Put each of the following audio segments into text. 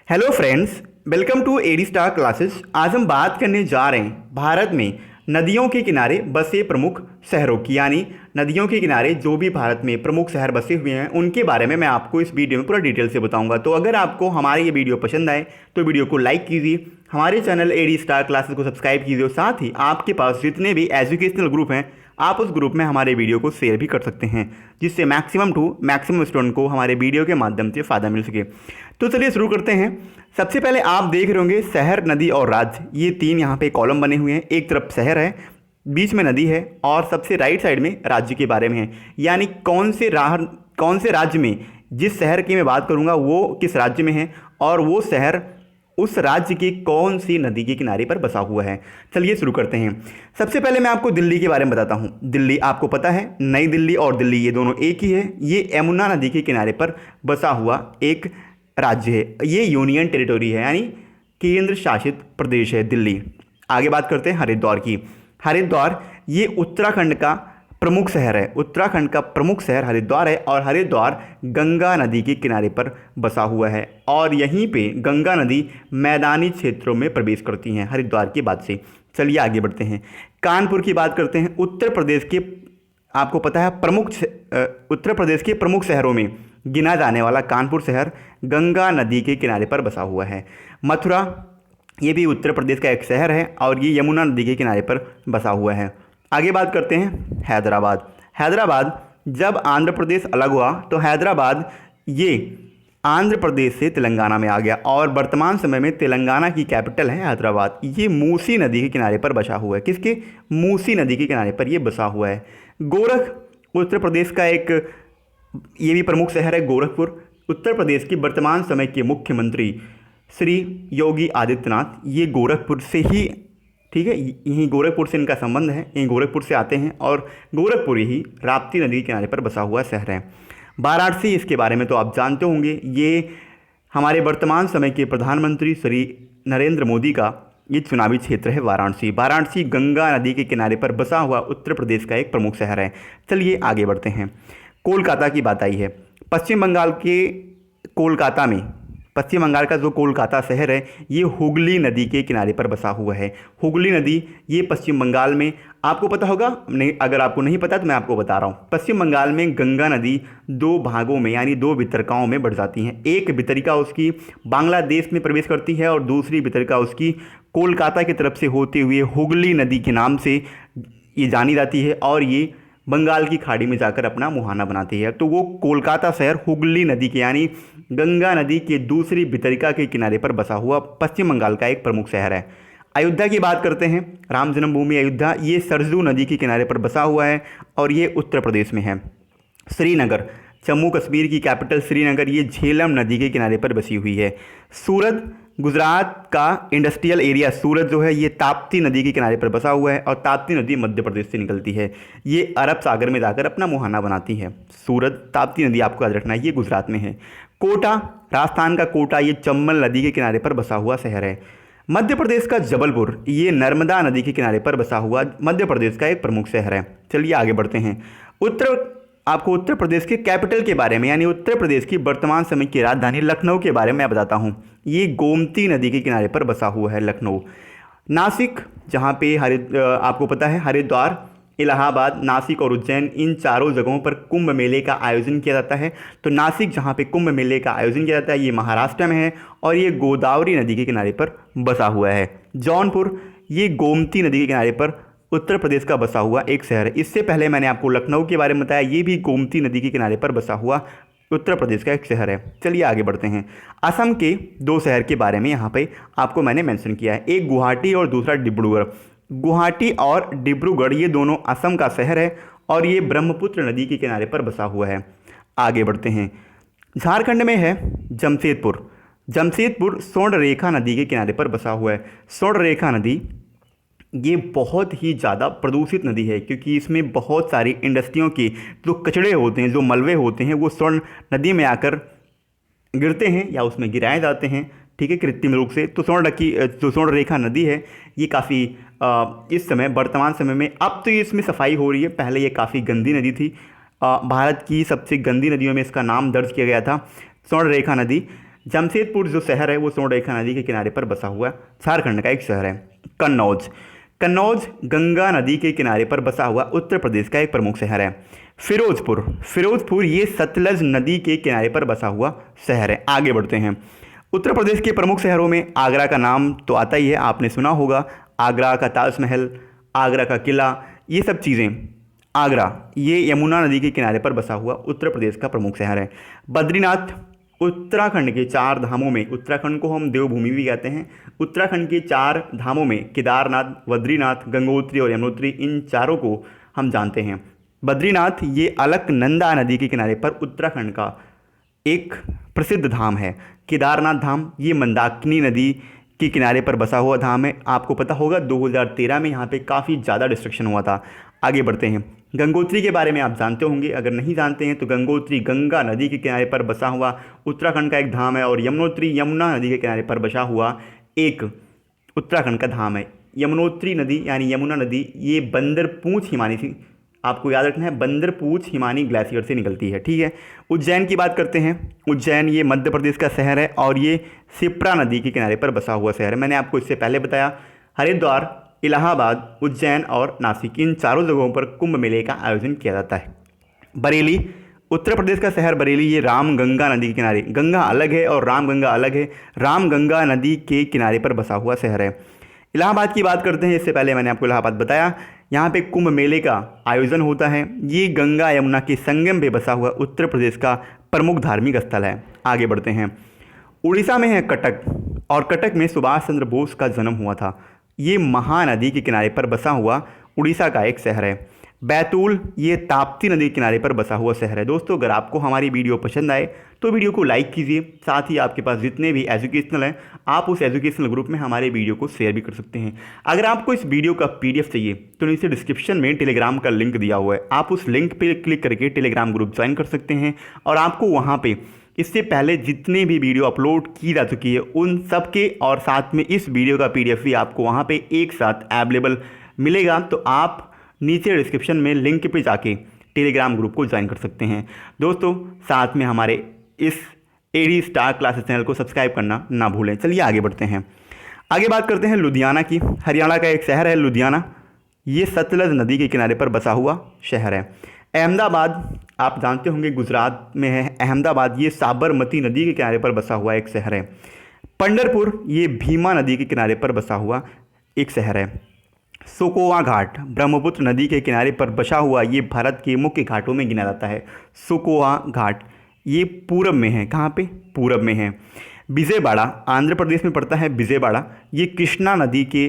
Hello friends, welcome to AD star classes. आज हम बात करने जा रहे हैं भारत में नदियों के किनारे बसे प्रमुख शहरों की, यानी नदियों के किनारे जो भी भारत में प्रमुख शहर बसे हुए हैं उनके बारे में मैं आपको इस वीडियो में पूरा डिटेल से बताऊंगा। तो अगर आपको हमारी ये वीडियो पसंद आए तो वीडियो को लाइक कीजिए, हमारे चैनल एडी स्टार क्लासेस को सब्सक्राइब कीजिए और साथ ही आपके पास जितने भी एजुकेशनल ग्रुप हैं आप उस ग्रुप में हमारे वीडियो को शेयर भी कर सकते हैं, जिससे मैक्सिमम स्टूडेंट को हमारे वीडियो के माध्यम से फ़ायदा मिल सके। तो चलिए शुरू करते हैं। सबसे पहले आप देख रहे होंगे शहर, नदी और राज्य, ये तीन यहाँ पे कॉलम बने हुए हैं। एक तरफ शहर है, बीच में नदी है और सबसे राइट साइड में राज्य के बारे में है, यानी कौन से राज्य में, जिस शहर की मैं बात करूँगा वो किस राज्य में है और वो शहर उस राज्य की कौन सी नदी के किनारे पर बसा हुआ है। चलिए शुरू करते हैं। सबसे पहले मैं आपको दिल्ली के बारे में बताता हूँ। दिल्ली आपको पता है, नई दिल्ली और दिल्ली ये दोनों एक ही है। ये यमुना नदी के किनारे पर बसा हुआ एक राज्य है। ये यूनियन टेरिटोरी है, यानी केंद्र शासित प्रदेश है दिल्ली। आगे बात करते हैं हरिद्वार की। हरिद्वार ये उत्तराखंड का प्रमुख शहर है। उत्तराखंड का प्रमुख शहर हरिद्वार है और हरिद्वार गंगा नदी के किनारे पर बसा हुआ है और यहीं पे गंगा नदी मैदानी क्षेत्रों में प्रवेश करती हैं हरिद्वार के बाद से। चलिए आगे बढ़ते हैं। कानपुर की बात करते हैं। उत्तर प्रदेश के, आपको पता है, उत्तर प्रदेश के प्रमुख शहरों में गिना जाने वाला कानपुर शहर गंगा नदी के किनारे पर बसा हुआ है। मथुरा ये भी उत्तर प्रदेश का एक शहर है और ये यमुना नदी के किनारे पर बसा हुआ है। आगे बात करते हैं हैदराबाद। हैदराबाद जब आंध्र प्रदेश अलग हुआ तो हैदराबाद ये आंध्र प्रदेश से तेलंगाना में आ गया और वर्तमान समय में तेलंगाना की कैपिटल है हैदराबाद। ये मूसी नदी के किनारे पर बसा हुआ है। किसके? मूसी नदी के किनारे पर ये बसा हुआ है। गोरख उत्तर प्रदेश का एक ये भी प्रमुख शहर है। गोरखपुर उत्तर प्रदेश के वर्तमान समय के मुख्यमंत्री श्री योगी आदित्यनाथ ये गोरखपुर से ही, ठीक है, यहीं गोरखपुर से इनका संबंध है, यहीं गोरखपुर से आते हैं और गोरखपुर ही राप्ती नदी के किनारे पर बसा हुआ शहर है। वाराणसी, इसके बारे में तो आप जानते होंगे, ये हमारे वर्तमान समय के प्रधानमंत्री श्री नरेंद्र मोदी का ये चुनावी क्षेत्र है वाराणसी। वाराणसी गंगा नदी के किनारे पर बसा हुआ उत्तर प्रदेश का एक प्रमुख शहर है। चलिए आगे बढ़ते हैं। कोलकाता की बात आई है। पश्चिम बंगाल के कोलकाता में, पश्चिम बंगाल का जो कोलकाता शहर है ये हुगली नदी के किनारे पर बसा हुआ है। हुगली नदी ये पश्चिम बंगाल में, आपको पता होगा, नहीं, अगर आपको नहीं पता तो मैं आपको बता रहा हूँ। पश्चिम बंगाल में गंगा नदी दो भागों में, यानी दो वितरकाओं में बढ़ जाती हैं। एक वितरिका उसकी बांग्लादेश में प्रवेश करती है और दूसरी वितरिका उसकी कोलकाता की तरफ से होते हुए हुगली नदी के नाम से ये जानी जाती है और ये बंगाल की खाड़ी में जाकर अपना मुहाना बनाती है। तो वो कोलकाता शहर हुगली नदी के, यानी गंगा नदी के दूसरी वितरिका के किनारे पर बसा हुआ पश्चिम बंगाल का एक प्रमुख शहर है। अयोध्या की बात करते हैं। राम जन्मभूमि अयोध्या ये सरजू नदी के किनारे पर बसा हुआ है और ये उत्तर प्रदेश में है। श्रीनगर, जम्मू कश्मीर की कैपिटल श्रीनगर, ये झेलम नदी के किनारे पर बसी हुई है। सूरत, गुजरात का इंडस्ट्रियल एरिया सूरत जो है ये ताप्ती नदी के किनारे पर बसा हुआ है और ताप्ती नदी मध्य प्रदेश से निकलती है। ये अरब सागर में जाकर अपना मुहाना बनाती है। सूरत, ताप्ती नदी आपको याद रखना है, ये गुजरात में है। कोटा, राजस्थान का कोटा, ये चंबल नदी के किनारे पर बसा हुआ शहर है। मध्य प्रदेश का जबलपुर, ये नर्मदा नदी के किनारे पर बसा हुआ मध्य प्रदेश का एक प्रमुख शहर है। चलिए आगे बढ़ते हैं। आपको उत्तर प्रदेश के कैपिटल के बारे में, यानी उत्तर प्रदेश की वर्तमान समय की राजधानी लखनऊ के बारे में मैं बताता हूँ। ये गोमती नदी के किनारे पर बसा हुआ है लखनऊ। नासिक, जहाँ पे आपको पता है हरिद्वार, इलाहाबाद, नासिक और उज्जैन, इन चारों जगहों पर कुंभ मेले का आयोजन किया जाता है। तो नासिक जहाँ पे कुंभ मेले का आयोजन किया जाता है ये महाराष्ट्र में है और ये गोदावरी नदी के किनारे पर बसा हुआ है। जौनपुर, ये गोमती नदी के किनारे पर उत्तर प्रदेश का बसा हुआ एक शहर है। इससे पहले मैंने आपको लखनऊ के बारे में बताया, ये भी गोमती नदी के किनारे पर बसा हुआ उत्तर प्रदेश का एक शहर है। चलिए आगे बढ़ते हैं। असम के दो शहर के बारे में यहाँ पे आपको मैंने मेंशन किया है, एक गुवाहाटी और दूसरा डिब्रूगढ़। गुवाहाटी और डिब्रूगढ़ ये दोनों असम का शहर है और ये ब्रह्मपुत्र नदी के किनारे पर बसा हुआ है। आगे बढ़ते हैं। झारखंड में है जमशेदपुर। जमशेदपुर स्वर्णरेखा नदी के किनारे पर बसा हुआ है। स्वर्णरेखा नदी ये बहुत ही ज़्यादा प्रदूषित नदी है क्योंकि इसमें बहुत सारी इंडस्ट्रियों के जो कचड़े होते हैं, जो मलबे होते हैं, वो स्वर्ण नदी में आकर गिरते हैं या उसमें गिराए जाते हैं, ठीक है, कृत्रिम रूप से। तो जो स्वर्णरेखा नदी है ये काफ़ी इस समय वर्तमान समय में, अब तो इसमें सफाई हो रही है, पहले ये काफ़ी गंदी नदी थी। भारत की सबसे गंदी नदियों में इसका नाम दर्ज किया गया था स्वर्णरेखा नदी। जमशेदपुर जो शहर है वो स्वर्णरेखा नदी के किनारे पर बसा हुआ झारखंड का एक शहर है। कन्नौज, कन्नौज गंगा नदी के किनारे पर बसा हुआ उत्तर प्रदेश का एक प्रमुख शहर है। फिरोजपुर, फिरोजपुर ये सतलज नदी के किनारे पर बसा हुआ शहर है। आगे बढ़ते हैं। उत्तर प्रदेश के प्रमुख शहरों में आगरा का नाम तो आता ही है, आपने सुना होगा। आगरा का ताजमहल, आगरा का किला, ये सब चीज़ें। आगरा ये यमुना नदी के किनारे पर बसा हुआ उत्तर प्रदेश का प्रमुख शहर है। बद्रीनाथ उत्तराखंड के 4 धामों में, उत्तराखंड को हम देवभूमि भी कहते हैं, उत्तराखंड के 4 धामों में केदारनाथ, बद्रीनाथ, गंगोत्री और यमुनोत्री, इन चारों को हम जानते हैं। बद्रीनाथ ये अलकनंदा नदी के किनारे पर उत्तराखंड का एक प्रसिद्ध धाम है। केदारनाथ धाम ये मंदाकिनी नदी के किनारे पर बसा हुआ धाम है। आपको पता होगा 2013 में यहाँ पे काफ़ी ज़्यादा डिस्ट्रक्शन हुआ था। आगे बढ़ते हैं। गंगोत्री के बारे में आप जानते होंगे, अगर नहीं जानते हैं तो गंगोत्री गंगा नदी के किनारे पर बसा हुआ उत्तराखंड का एक धाम है, और यमुनोत्री यमुना नदी के किनारे पर बसा हुआ एक उत्तराखंड का धाम है। यमुनोत्री नदी यानी यमुना नदी ये बंदरपूंछ हिमानी से, आपको याद रखना है, बंदरपूंछ हिमानी ग्लेशियर से निकलती है। ठीक है। उज्जैन की बात करते हैं। उज्जैन ये मध्य प्रदेश का शहर है और ये शिप्रा नदी के किनारे पर बसा हुआ शहर है। मैंने आपको इससे पहले बताया। हरिद्वार, इलाहाबाद, उज्जैन और नासिक, इन चारों जगहों पर कुंभ मेले का आयोजन किया जाता है। बरेली, उत्तर प्रदेश का शहर बरेली ये रामगंगा नदी के किनारे, गंगा अलग है और रामगंगा अलग है, रामगंगा नदी के किनारे पर बसा हुआ शहर है। इलाहाबाद की बात करते हैं। इससे पहले मैंने आपको इलाहाबाद बताया। यहाँ पे कुंभ मेले का आयोजन होता है। ये गंगा यमुना के संगम पे बसा हुआ उत्तर प्रदेश का प्रमुख धार्मिक स्थल है। आगे बढ़ते हैं। उड़ीसा में है कटक, और कटक में सुभाष चंद्र बोस का जन्म हुआ था। ये महानदी के किनारे पर बसा हुआ उड़ीसा का एक शहर है। बैतूल ये ताप्ती नदी के किनारे पर बसा हुआ शहर है। दोस्तों, अगर आपको हमारी वीडियो पसंद आए तो वीडियो को लाइक कीजिए। साथ ही आपके पास जितने भी एजुकेशनल हैं, आप उस एजुकेशनल ग्रुप में हमारे वीडियो को शेयर भी कर सकते हैं। अगर आपको इस वीडियो का PDF चाहिए तो नीचे डिस्क्रिप्शन में टेलीग्राम का लिंक दिया हुआ है, आप उस लिंक पर क्लिक करके टेलीग्राम ग्रुप ज्वाइन कर सकते हैं, और आपको वहाँ पर इससे पहले जितने भी वीडियो अपलोड की जा चुकी है उन सब के, और साथ में इस वीडियो का PDF भी आपको वहाँ पे एक साथ अवेलेबल मिलेगा। तो आप नीचे डिस्क्रिप्शन में लिंक पे जाके टेलीग्राम ग्रुप को ज्वाइन कर सकते हैं। दोस्तों, साथ में हमारे इस AD स्टार क्लासेस चैनल को सब्सक्राइब करना ना भूलें। चलिए आगे बढ़ते हैं। आगे बात करते हैं लुधियाना की। हरियाणा का एक शहर है लुधियाना, ये सतलज नदी के किनारे पर बसा हुआ शहर है। अहमदाबाद आप जानते होंगे गुजरात में है अहमदाबाद, ये साबरमती नदी के किनारे पर बसा हुआ एक शहर है। पंढरपुर ये भीमा नदी के किनारे पर बसा हुआ एक शहर है। सुकोवा घाट ब्रह्मपुत्र नदी के किनारे पर बसा हुआ ये भारत के मुख्य घाटों में गिना जाता है। सुकोवा घाट ये पूरब में है। कहाँ पे? पूरब में है। विजयवाड़ा आंध्र प्रदेश में पड़ता है। विजयवाड़ा ये कृष्णा नदी के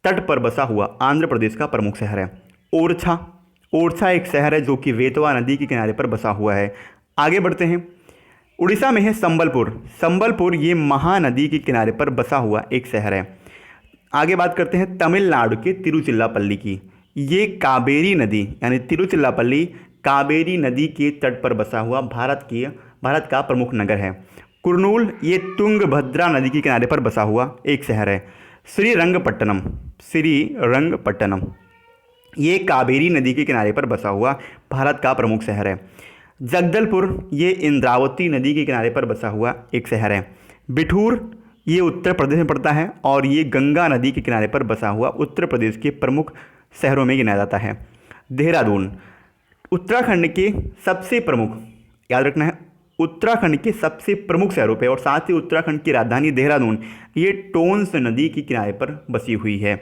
तट पर बसा हुआ आंध्र प्रदेश का प्रमुख शहर है। ओरछा, ओरछा एक शहर है जो कि वेतवा नदी के किनारे पर बसा हुआ है। आगे बढ़ते हैं। उड़ीसा में है संबलपुर, संबलपुर ये महानदी के किनारे पर बसा हुआ एक शहर है। आगे बात करते हैं तमिलनाडु के तिरुचिल्लापल्ली की। ये कावेरी नदी यानी तिरुचिल्लापल्ली कावेरी नदी के तट पर बसा हुआ भारत का प्रमुख नगर है। कुर्नूल ये तुंगभद्रा नदी के किनारे पर बसा हुआ एक शहर है। श्रीरंगपट्टनम, श्रीरंगपट्टनम ये कावेरी नदी के किनारे पर बसा हुआ भारत का प्रमुख शहर है। जगदलपुर ये इंद्रावती नदी के किनारे पर बसा हुआ एक शहर है। बिठूर ये उत्तर प्रदेश में पड़ता है और ये गंगा नदी के किनारे पर बसा हुआ उत्तर प्रदेश के प्रमुख शहरों में गिनाया जाता है। देहरादून उत्तराखंड के सबसे प्रमुख, याद रखना है, उत्तराखंड के सबसे प्रमुख शहरों पे, और साथ ही उत्तराखंड की राजधानी देहरादून ये टोंस नदी के किनारे पर बसी हुई है।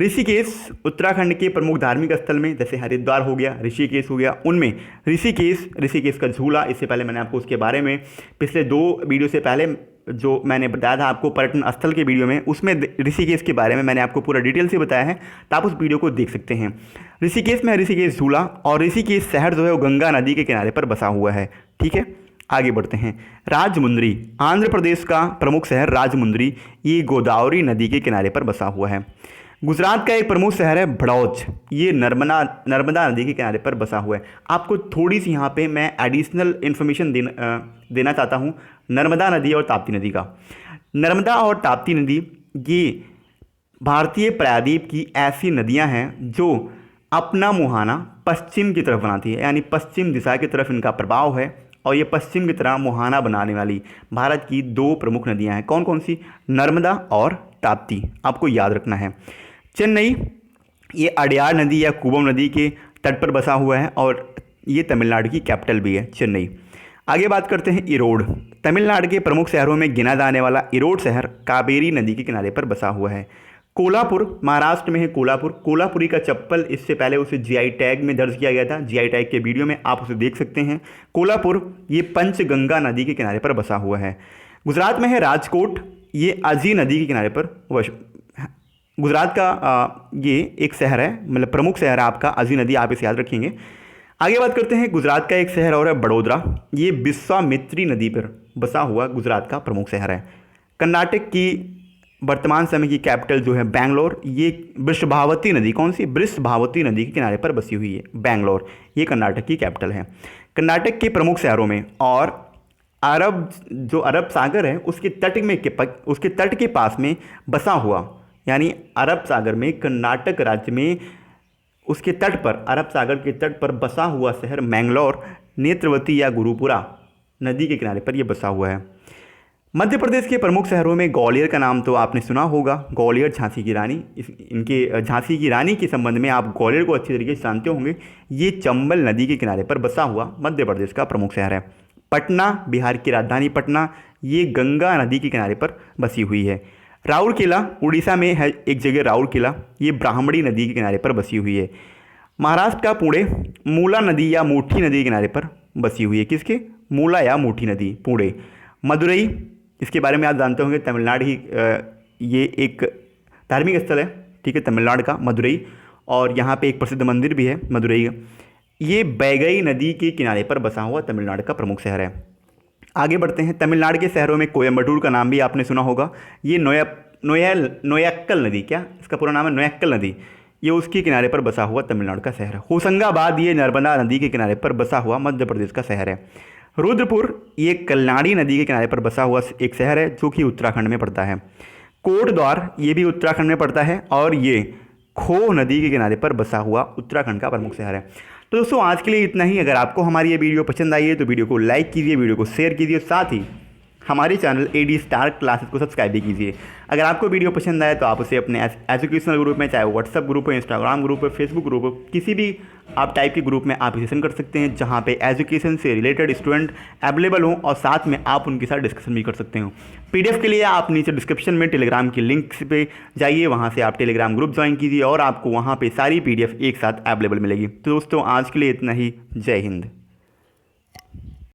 ऋषिकेश उत्तराखंड के प्रमुख धार्मिक स्थल में, जैसे हरिद्वार हो गया, ऋषिकेश हो गया, उनमें ऋषिकेश का झूला, इससे पहले मैंने आपको उसके बारे में पिछले 2 वीडियो से पहले जो मैंने बताया था आपको पर्यटन स्थल के वीडियो में, उसमें ऋषिकेश के बारे में मैंने आपको पूरा डिटेल से बताया है, तो आप उस वीडियो को देख सकते हैं। ऋषिकेश में है ऋषिकेश झूला, और ऋषिकेश शहर जो है वो गंगा नदी के किनारे पर बसा हुआ है। ठीक है, आगे बढ़ते हैं। राजमुंद्री आंध्र प्रदेश का प्रमुख शहर राजमुंद्री, ये गोदावरी नदी के किनारे पर बसा हुआ है। गुजरात का एक प्रमुख शहर है भड़ौच, ये नर्मदा नदी के किनारे पर बसा हुआ है। आपको थोड़ी सी यहाँ पे मैं एडिशनल इन्फॉर्मेशन देना चाहता हूँ नर्मदा नदी और ताप्ती नदी का। नर्मदा और ताप्ती नदी ये भारतीय प्रायद्वीप की ऐसी नदियाँ हैं जो अपना मुहाना पश्चिम की तरफ बनाती है, यानी पश्चिम दिशा की तरफ इनका प्रभाव है, और ये पश्चिम की तरह मुहाना बनाने वाली भारत की दो प्रमुख नदियां हैं। कौन कौन सी? नर्मदा और ताप्ती, आपको याद रखना है। चेन्नई, ये अडयार नदी या कूबम नदी के तट पर बसा हुआ है और ये तमिलनाडु की कैपिटल भी है, चेन्नई। आगे बात करते हैं इरोड। तमिलनाडु के प्रमुख शहरों में गिना जाने वाला इरोड शहर कावेरी नदी के किनारे पर बसा हुआ है। कोल्हापुर, महाराष्ट्र में है कोल्हापुर। कोल्हापुरी का चप्पल, इससे पहले उसे जीआई टैग में दर्ज किया गया था। जीआई टैग के वीडियो में आप उसे देख सकते हैं। कोल्हापुर ये पंचगंगा नदी के किनारे पर बसा हुआ है। गुजरात में है राजकोट, ये अजी नदी के किनारे पर गुजरात का ये एक शहर है, मतलब प्रमुख शहर है आपका अजी नदी, आप इसे याद रखेंगे। आगे बात करते हैं गुजरात का एक शहर और है बड़ोदरा, ये विश्वामित्री नदी पर बसा हुआ गुजरात का प्रमुख शहर है। कर्नाटक की वर्तमान समय की कैपिटल जो है बैंगलोर, ये वृषभावती नदी, कौन सी? वृषभावती नदी के किनारे पर बसी हुई है बैंगलोर, ये कर्नाटक की कैपिटल है। कर्नाटक के प्रमुख शहरों में और अरब सागर है उसके तट के पास में बसा हुआ, यानी अरब सागर में कर्नाटक राज्य में उसके तट पर, अरब सागर के तट पर बसा हुआ शहर मैंगलोर नेत्रवती या गुरुपुरा नदी के किनारे पर यह बसा हुआ है। मध्य प्रदेश के प्रमुख शहरों में ग्वालियर का नाम तो आपने सुना होगा, ग्वालियर झांसी की रानी, इनके झांसी की रानी के संबंध में आप ग्वालियर को अच्छी तरीके से जानते होंगे। ये चंबल नदी के किनारे पर बसा हुआ मध्य प्रदेश का प्रमुख शहर है। पटना, बिहार की राजधानी पटना, ये गंगा नदी के किनारे पर बसी हुई है। राउरकेला, उड़ीसा में है एक जगह राउरकेला, ये ब्राह्मणी नदी के किनारे पर बसी हुई है। महाराष्ट्र का पुणे, मूला नदी या मूठी नदी के किनारे पर बसी हुई है। किसके? मूला या मूठी नदी, पुणे। मदुरई, इसके बारे में आप जानते होंगे, तमिलनाडु ही ये एक धार्मिक स्थल है, ठीक है, तमिलनाडु का मदुरई, और यहाँ पे एक प्रसिद्ध मंदिर भी है मदुरई का। ये बैगई नदी के किनारे पर बसा हुआ तमिलनाडु का प्रमुख शहर है। आगे बढ़ते हैं, तमिलनाडु के शहरों में कोयम्बटूर का नाम भी आपने सुना होगा, ये नोयक्कल नदी, क्या इसका पूरा नाम है? नोयक्कल नदी, ये उसके किनारे पर बसा हुआ तमिलनाडु का शहर है। होशंगाबाद, ये नर्मदा नदी के किनारे पर बसा हुआ मध्य प्रदेश का शहर है। रुद्रपुर, ये कल्याणी नदी के किनारे पर बसा हुआ एक शहर है जो कि उत्तराखंड में पड़ता है। कोटद्वार, ये भी उत्तराखंड में पड़ता है और ये खो नदी के किनारे पर बसा हुआ उत्तराखंड का प्रमुख शहर है। तो दोस्तों आज के लिए इतना ही। अगर आपको हमारी ये वीडियो पसंद आई है तो वीडियो को लाइक कीजिए, वीडियो को शेयर कीजिए, साथ ही हमारे चैनल एडी स्टार क्लासेस को सब्सक्राइब भी कीजिए। अगर आपको वीडियो पसंद आए तो आप उसे अपने एजुकेशनल ग्रुप में, चाहे वो व्हाट्सअप ग्रुप हो, इंस्टाग्राम ग्रुप हो, फेसबुक ग्रुप हो, किसी भी आप टाइप के ग्रुप में आप इसे सेंड कर सकते हैं जहां पे एजुकेशन से रिलेटेड स्टूडेंट अवेलेबल हों और साथ में आप उनके साथ डिस्कशन भी कर सकते हो। पीडीएफ के लिए आप नीचे डिस्क्रिप्शन में टेलीग्राम की लिंक पे जाइए, वहाँ से आप टेलीग्राम ग्रुप ज्वाइन कीजिए और आपको वहाँ पर सारी पीडीएफ एक साथ अवेलेबल मिलेगी। तो दोस्तों आज के लिए इतना ही। जय हिंद।